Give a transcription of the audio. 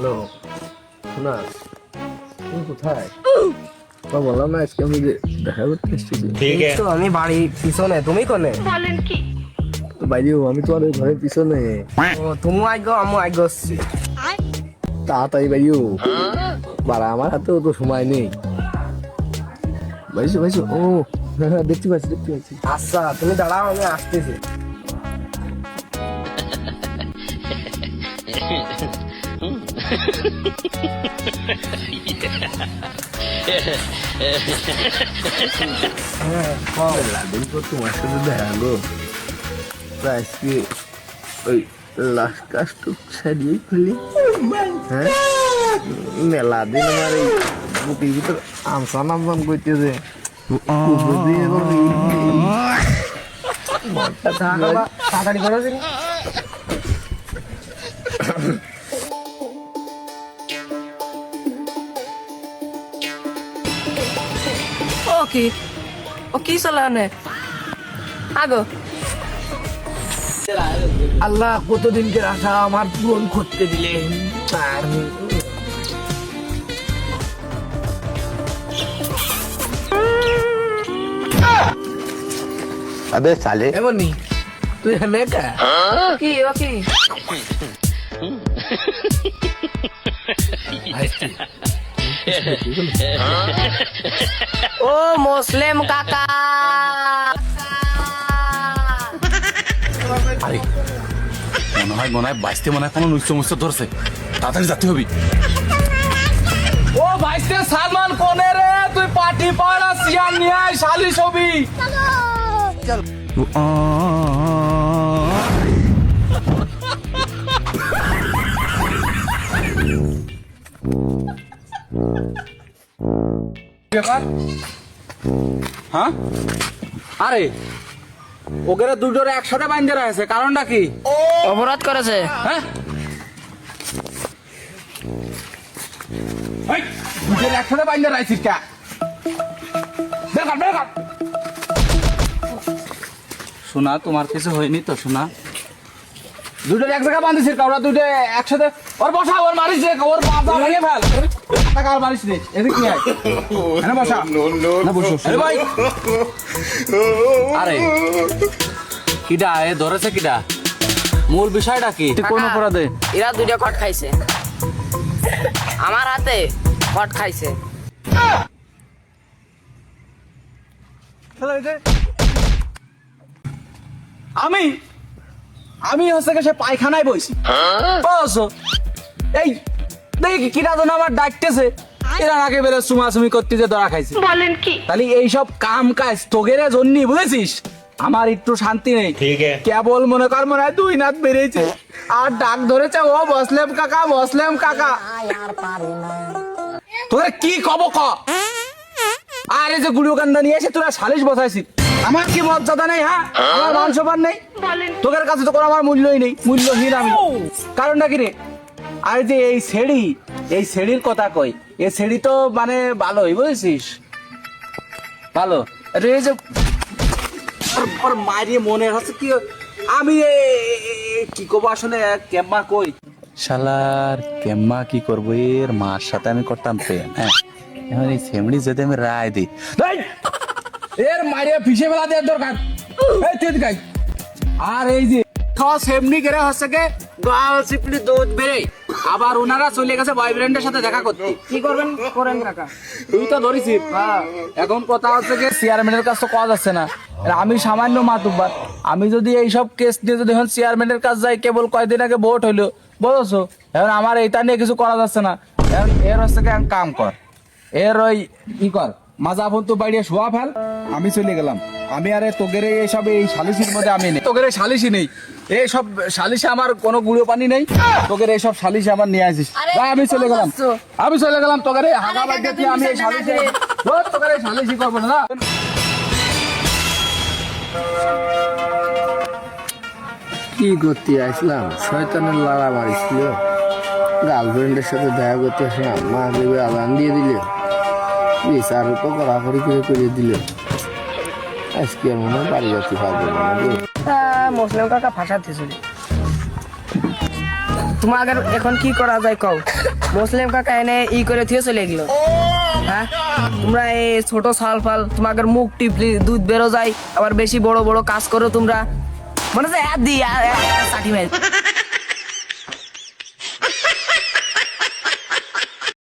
Hello শোনা, তুমি কোথায়? বললাম না আজকে আমি দেখা করতে এসেছি। তো আমি বাড়ির পিছনে, তুমি কোনে? তো বাইরেও আমি তোমার ঘরের পিছনে। ও তুমি আইগো আমি আইগো আসছি। তাড়াতাড়ি বাইরেও, বাড়া আমার হাতেও তো সময় নেই। বাইশো বাইশো, ও হ্যাঁ দেখতে পাচ্ছি দেখতে পাচ্ছি। আচ্ছা তুমি দাঁড়াও, আমি আসতেছি। হ্যাঁ কও। লাদিন তো তোমার সাথে দেখা গো, আজকে ওই লাস্ট কাজটুক সারিয়ে ফেলি। হ্যাঁ মেলা দিন আমার এই বুকের ভিতর আমসান আমসান করতেছে। তাড়াতাড়ি করো দিন। ও কি চালানে আগো আল্লাহ কতদিনকে আশা আমার পূরণ করতে দিলে। আর अबे साले এমনি তুই হেমে কা কি ও কি ও মুসলিম কাকা আরে মনে হয় বাইশতে কোনো নুচ্ছ মুচ্ছ ধরছে, তাড়াতাড়ি যেতে হবে। ও ভাইস্তে সালমান কোনে রে? তুই পার্টি পাড়া সিয়াম নিয়ে আয়, শালি ছবি। হ্যাঁ আরে ওকে দুটোর একসাথে বাইন্ধে রয়েছে, কারণটা কি? অপরাধ করেছে। হ্যাঁ দুটোর একসাথে বাইন্ধে রয়েছিস কে? বেকার বেকার শোনা, তোমার কিছু হয়নি তো? শোনা, দুটোর এক জায়গায় বাঁধিস, ওরা দুটো একসাথে। ওর বসা, ওর মারিস রে, ওর বাবা ভেঙে ফেল। টাকা আর মারিস রে, এদিক নিয়ে আয়। এখানে বসা না, বসো। আরে ভাই, আরে কিডা এ ধরেছে? কিডা? মূল বিষয়টা কি? কোন অপরাধে? এরা দুইটা কট খাইছে, আমার হাতে কট খাইছে। আমি আমি হচ্ছে সে পায়খানায় বইছি। বসো। এই দেখি কিরা যেন আমার ডাকতেছে, এরা আগে বেলে চুমাচুমি করতে যে ধরা খাইছে। বলেন কি? তাহলে এইসব কাম কাজ তোগের জন্য, বুঝেছিস? আমার একটু শান্তি নেই। কেবল মনে হয় দুই নাত বেরিয়েছে আর ডাক ধরেছে, ও বসলেম কাকা, বসলেম কাকা। তোদের কি কব ক? আর এই যে গুড়িও কান্দা নিয়ে এসে তোরা সালিশ বসাইছিস, আমার কি মর্যাদা নেই? হ্যাঁ, আমার মান সম্মান নেই? তোদের কাছে তো কোনো আমার মূল্যই নেই, মূল্যহীন আমি। কারণটা কি রে? আর যে এই শেড়ির কথা কই, এই শেড়ি তো মানে ভালোই, বুঝেছিস? ভালো। এই যে ওর মারিয়ে মনে হচ্ছে কি আমি কি করবো আসলে, কেম্মা কই শালার, কেম্মা কি করবো? এর মার সাথে আমি করতাম প্রেম। হ্যাঁ, এখন এই সেমড়ি যদি আমি রায় দিই, এর মারিয়ে ফিসে বেলা দেওয়ার দরকার। আর এই যে খাওয়া সেমনি করে হচ্ছে কে গাল চিপলি দুধ বেড়ে, আবার ওনারা চলে গেছে বয়ফ্রেন্ডের সাথে দেখা করতে। কি করবেন করেন কাকা। তুই তো ধরেছিস। এখন কথা হচ্ছে কি, চেয়ারম্যানের কাছে তো কাজ যাচ্ছে না। আর আমি সামান্য মাতুব্বার, আমি যদি এইসব কেস নিয়ে যদি এখন চেয়ারম্যানের কাছে যাই, কেবল কয়দিন আগে ভোট হইলো, বুঝছো? এখন আমার এইটা নিয়ে কিছু করা যাচ্ছে না। এখন এর হচ্ছে কি, কাম কর, এর ওই ই কর, মাজা ফোন তো বাইরে শোয়া ফেল, আমি চলে গেলাম। আমি আরে তোগের এইসব এই সালিশির মধ্যে আমি নেই, তোগের সালিশি নেই, এইসব সালিশে আমার কোনো গুঁড়ো পানি নেই। তোগের এইসব সালিশে আমার নিয়ে আসিস। আমি চলে গেলাম, তোগের হাগা বাড়িতে তুই, আমি এই সালিশে তোগের এই সালিশি করবো না। কি করতে আসলাম? শয়তানের লড়া মারিছিল। গার্লফ্রেন্ডের সাথে দেখা করতে আসলাম, মা দেবে আদান দিয়ে দিলে, বিচারও তো কড়াকড়ি করে দিল। আজকে আর মনে হয় বাড়ি যেতে পারবো না। মুসলিম কাকা ফাঁসাতেছিল। তোমাদের এখন কি করা যায় কও? মুসলিম কাকা এনে ই করে থিয়ে চলে গেল। হ্যাঁ, তোমরা এই ছোট সাল ফাল তোমাদের মুখ টিপলি দুধ বেরো যায়, আবার বেশি বড় বড় কাজ করো তোমরা, মনে হয় দি ষাটি মাইল